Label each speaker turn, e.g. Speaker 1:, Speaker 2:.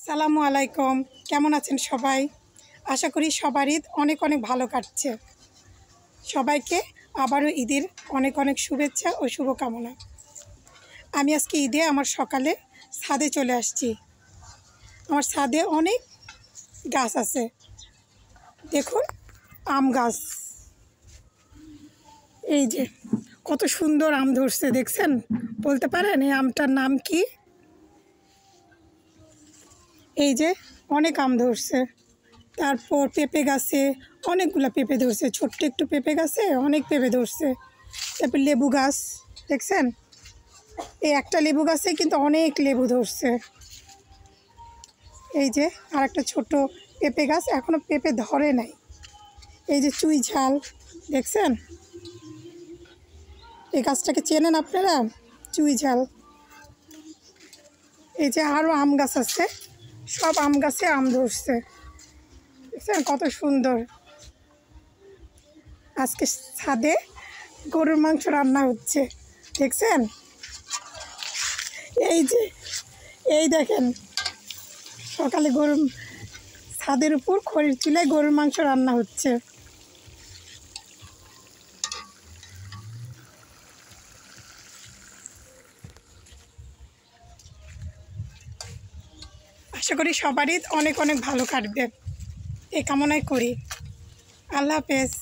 Speaker 1: সালামু আলাইকুম, কেমন আছেন সবাই? আশা করি সবার ঈদ অনেক অনেক ভালো কাটছে। সবাইকে আবারও ঈদের অনেক অনেক শুভেচ্ছা ও শুভকামনা। আমি আজকে ঈদে আমার সকালে ছাদে চলে আসছি। আমার ছাদে অনেক গাছ আছে, দেখুন আম গাছ। এই যে কত সুন্দর আম ধরছে, দেখছেন? বলতে পারেন এই আমটার নাম কি? এই যে অনেক আম ধরছে। তারপর পেঁপে গাছে অনেকগুলো পেঁপে ধরছে, ছোট্ট একটু পেঁপে গাছে অনেক পেঁপে ধরছে। তারপর লেবু গাছ দেখছেন, এই একটা লেবু গাছে কিন্তু অনেক লেবু ধরছে। এই যে আর একটা ছোট পেঁপে গাছ, এখনো পেঁপে ধরে নাই। এই যে চুই ঝাল দেখছেন, এই গাছটাকে চেনেন আপনারা? চুই ঝাল। এই যে আরও আম গাছ আছে, সব আম গাছে আম ধরছে, দেখছেন কত সুন্দর। আজকে ছাদে গরুর মাংস রান্না হচ্ছে, দেখছেন? এই যে এই দেখেন, সকালে ছাদের উপর খড়ির চুলায় গরুর মাংস রান্না হচ্ছে। আশা করি সবারই অনেক অনেক ভালো কাটবে, এই কামনাই করি। আল্লাহ হাফেজ।